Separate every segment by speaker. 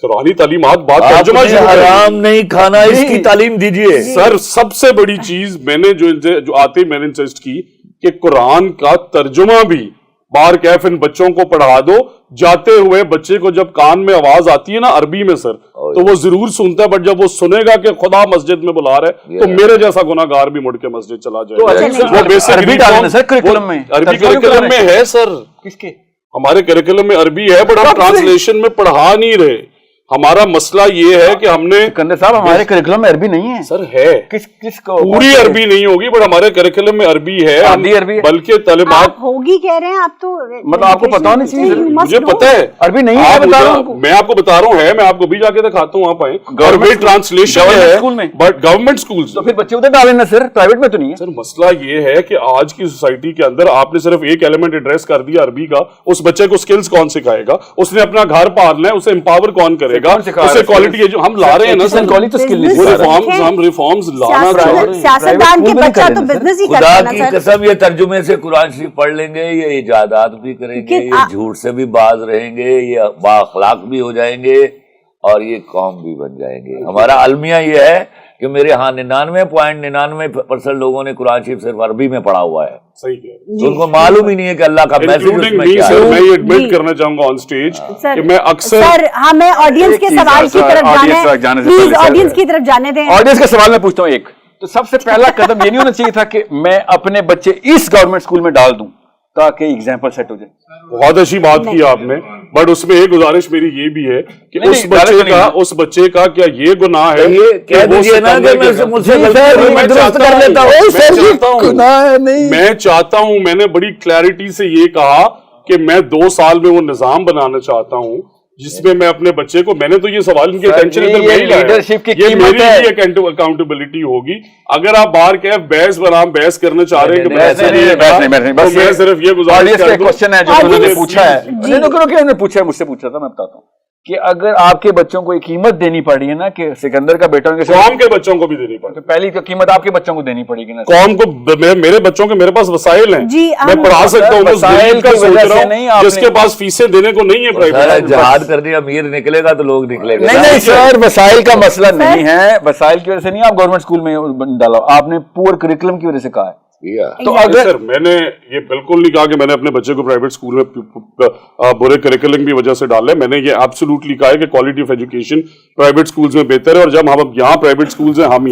Speaker 1: قرآنی تعلیمات بات ترجمہ
Speaker 2: حرام نہیں کھانا اس کی تعلیم دیجیے
Speaker 1: سر. سب سے بڑی چیز میں نے جو آتے میں نے انسسٹ کی کہ قرآن کا ترجمہ بھی بار کیف ان بچوں کو پڑھا دو. جاتے ہوئے بچے کو جب کان میں آواز آتی ہے نا عربی میں سر, تو وہ ضرور سنتا ہے, بٹ جب وہ سنے گا کہ خدا مسجد میں بلا رہا ہے تو میرے جیسا گناہگار بھی مڑ کے مسجد چلا جائے گا. وہ بیسک عربی کریکولم میں ہے سر.
Speaker 3: کس کے؟
Speaker 1: ہمارے کریکولم میں عربی ہے, بٹ ہم ٹرانسلیشن میں پڑھا نہیں رہے. ہمارا مسئلہ یہ ہے کہ ہم نے
Speaker 3: سکندر صاحب ہمارے کریکولم میں عربی نہیں ہے
Speaker 1: سر. ہے
Speaker 3: کس کو
Speaker 1: پوری عربی نہیں ہوگی, بٹ ہمارے کریکولم میں عربی ہے, بلکہ تعلیمات
Speaker 4: ہوگی کہہ رہے ہیں آپ. تو
Speaker 3: مطلب آپ کو پتا نہیں چاہیے.
Speaker 1: مجھے پتا ہے
Speaker 3: عربی نہیں ہے, بتا رہا ہوں
Speaker 1: میں آپ کو بتا رہا ہوں ہے. میں آپ کو بھی جا کے دکھاتا ہوں, آپ آئیں. گورنمنٹ ٹرانسلیشن ہے بٹ گورنمنٹ اسکول
Speaker 3: تو پھر بچے ادھر ڈالیں نا سر, پرائیویٹ میں تو نہیں ہے
Speaker 1: سر. مسئلہ یہ ہے کہ آج کی سوسائٹی کے اندر آپ نے صرف ایک ایلیمنٹ ایڈریس کر دیا عربی کا. اس بچے کو اسکلز کون سکھائے گا؟ اس نے اپنا گھر پالنا ہے, اسے امپاور کون کرے گا؟ اسے کوالٹی جو ہم لا رہے ہیں نا سر, ہم ریفارمز لانا چاہ رہے ہیں.
Speaker 4: سیاستدان کے بچہ تو بزنس ہی کرتا ہے نا سر.
Speaker 2: خدا کی قسم یہ ترجمے سے قرآن شریف پڑھ لیں گے, یہ ایجادات بھی کریں گے, یہ جھوٹ سے بھی باز رہیں گے, یہ با اخلاق بھی ہو جائیں گے, اور یہ قوم بھی بن جائیں گے. ہمارا المیہ یہ ہے کہ میرے ہاں 99.99% لوگوں نے قرآن شریف صرف عربی میں پڑھا ہوا ہے.
Speaker 1: صحیح ہے.
Speaker 2: ان کو معلوم ہی نہیں ہے کہ اللہ کا میسج اس میں کیا ہے.
Speaker 1: میں یہ ایڈمٹ کرنا چاہوں گا آن سٹیج کہ میں اکثر
Speaker 4: سر ہمیں آڈینس کے سوال کی طرف جانا ہے, پلیز آڈینس کی طرف جانے دیں.
Speaker 3: آڈینس کا سوال میں پوچھتا ہوں ایک, تو سب سے پہلا قدم یہ نہیں ہونا چاہیے تھا کہ میں اپنے بچے اس گورنمنٹ اسکول میں ڈال دوں تاکہ ایگزامپل سیٹ ہو جائے؟
Speaker 1: بہت اچھی بات کی آپ نے, بٹ اس میں ایک گزارش میری یہ بھی ہے کہ اس بچے کا کیا یہ گناہ ہے؟ میں چاہتا ہوں, میں نے بڑی کلیئرٹی سے یہ کہا کہ میں 2 سال میں وہ نظام بنانا چاہتا ہوں جس میں میں اپنے بچے کو, میں نے تو یہ سوال ان کی اٹینشن یہ میری بھی اکاؤنٹیبلٹی ہوگی. اگر آپ باہر کے بحث برام بحث کرنا چاہ رہے ہیں میں صرف یہ گزارش
Speaker 3: پوچھا ہے, مجھ سے پوچھا تھا, میں بتاتا ہوں کہ اگر آپ کے بچوں کو ایک قیمت دینی پڑی ہے نا کہ سکندر کا بیٹا
Speaker 1: قوم کے بچوں کو بھی دینی پڑی,
Speaker 3: تو پہلی تو قیمت آپ کے بچوں کو دینی پڑے گی نا.
Speaker 1: قوم کو میرے بچوں کے میرے پاس وسائل ہیں, میں پڑھا سکتا ہوں. وسائل کا سوچ رہا ہوں جس کے پاس فیسیں دینے کو نہیں ہے.
Speaker 2: جہاد کرنے امیر نکلے گا تو لوگ نکلے گا.
Speaker 3: نہیں سر, وسائل کا مسئلہ نہیں ہے, وسائل کی وجہ سے نہیں آپ گورنمنٹ اسکول میں ڈالا, آپ نے پور کریکولم کی وجہ سے کہا ہے.
Speaker 1: تو سر میں نے یہ بالکل نہیں کہا کہ میں نے اپنے بچے کو پرائیویٹ اسکول میں برے کریکولم کی وجہ سے ڈالا ہے. میں نے یہ ایبسولوٹلی کہا ہے کہ quality of education private schools میں بہتر ہے, اور جب ہم یہاں پرائیویٹ اسکولز ہیں ہم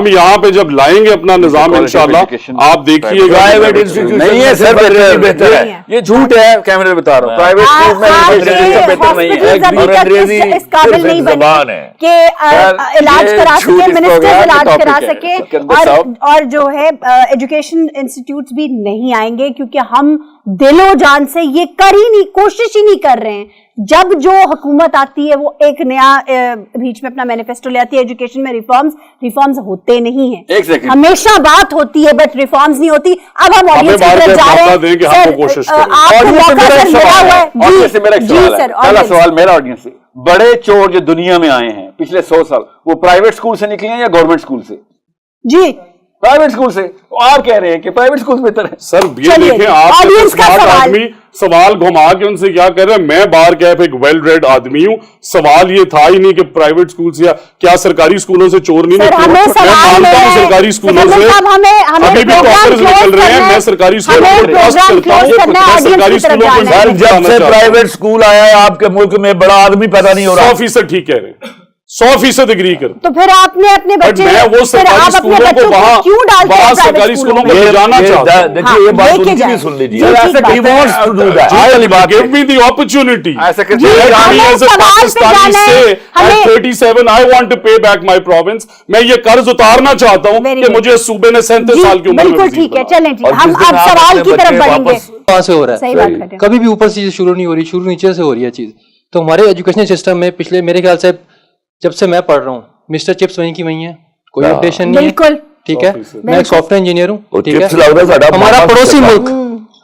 Speaker 1: یہاں پہ جب لائیں گے اپنا نظام انشاءاللہ آپ دیکھیے گا.
Speaker 3: نہیں ہے سر, بہتر ہے, یہ جھوٹ ہے, کیمرے میں بتا رہا ہوں. پرائیویٹ اسکول میں بہتر نہیں ہے,
Speaker 2: اور انگریزی زبان ہے
Speaker 4: کہ علاج کرا سکے, منسٹر علاج کرا سکے, اور جو ہے ایجوکیشن انسٹیٹیوٹس بھی نہیں آئیں گے, کیونکہ ہم دل و جان سے یہ کوشش ہی نہیں کر رہے ہیں. جب جو حکومت آتی ہے وہ ایک نیا بیچ میں اپنا مینیفیسٹو لے آتی ہے, ایجوکیشن میں ریفارمز ہوتے نہیں ہیں, ہمیشہ بات ہوتی ہے بٹ ریفارمز نہیں ہوتی. اب ہم آڈینس کی طرف جا رہے ہیں.
Speaker 3: سوال میرا آڈینس سے, بڑے چور جو دنیا میں آئے ہیں پچھلے 100 سال وہ پرائیویٹ اسکول سے نکلے ہیں یا گورنمنٹ اسکول سے؟
Speaker 4: جی
Speaker 3: پرائیویٹ اسکول سے. آپ کہہ رہے ہیں کہ پرائیویٹ اسکول بہتر ہے.
Speaker 1: سر یہ دیکھیں, آپ آدمی سوال گھما کے ان سے کیا کہہ رہے ہیں, میں باہر کیف ایک ویل ریڈ آدمی ہوں, سوال یہ تھا ہی نہیں کہ پرائیویٹ اسکول سے کیا سرکاری اسکولوں سے چور نہیں نکلے. میں مانتا ہوں سرکاری اسکولوں سے ابھی بھی ٹاپرز نکل رہے ہیں, میں سرکاری اسکولوں کو ٹرسٹ کرتا ہوں. میں سرکاری اسکولوں کو
Speaker 2: جب سے پرائیویٹ اسکول آیا ہے آپ کے ملک میں بڑا آدمی پیدا نہیں ہو رہا.
Speaker 1: 100% ٹھیک کہہ رہے ہیں, 100% اگری کر.
Speaker 4: تو پھر آپ نے اپنے بچے
Speaker 1: وہ سرکاری اسکولوں کو وہاں سرکاری اسکولوں کو جانا چاہتا ہوں.
Speaker 2: دیکھیے یہ بات ان کی بھی سن لیجیے.
Speaker 1: Give me the opportunity. As a Pakistani say at 37 I want to pay back my province. میں یہ قرض اتارنا چاہتا ہوں کہ مجھے صوبے نے 37 سال کی عمر میں.
Speaker 4: بالکل ٹھیک ہے, چلیں جی ہم اب سوال کی طرف بڑھیں گے.
Speaker 5: کہاں سے ہو رہا ہے, کبھی بھی اوپر سے شروع نہیں ہو رہی, شروع نیچے سے ہو رہی ہے چیز. تو ہمارے ایجوکیشن سسٹم میں پچھلے میرے خیال سے جب سے میں پڑھ رہا ہوں مسٹر چپس وہیں کی وہیں ہیں, کوئی اپڈیشن نہیں ہے. بالکل ٹھیک ہے, میں ایک سافٹ ویئر انجینئر ہوں. ٹھیک ہے,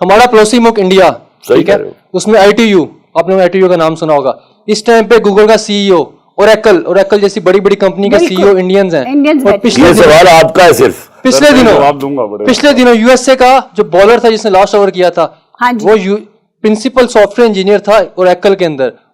Speaker 5: ہمارا پڑوسی ملک انڈیا, ٹھیک ہے, اس میں ITU, آپ نے ITU کا نام سنا ہوگا. اس ٹائم پہ گوگل کا CEO, اوریکل جیسی بڑی بڑی کمپنی کے CEO انڈینز ہیں. اور
Speaker 2: پچھلے سوال آپ کا ہے صرف,
Speaker 5: پچھلے دنوں USA کا جو بالر تھا جس نے لاسٹ اوور کیا تھا, وہ پرنسپل سافٹ ویئر انجینئر تھا اوریکل کے اندر,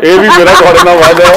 Speaker 1: ਇਹ ਵੀ ਮੇਰਾ ਤੁਹਾਡੇ ਨਾਲ ਵਾਅਦਾ ਹੈ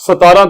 Speaker 1: 17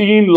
Speaker 1: 3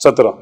Speaker 2: 17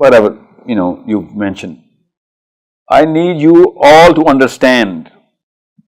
Speaker 3: whatever you mentioned. I need you all to understand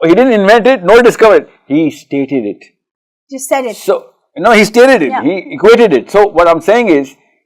Speaker 3: he didn't invent it nor discover it, he stated it.
Speaker 4: Just said it.
Speaker 3: So he stated it, he equated it. So what I'm saying is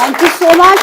Speaker 4: Thank you so much.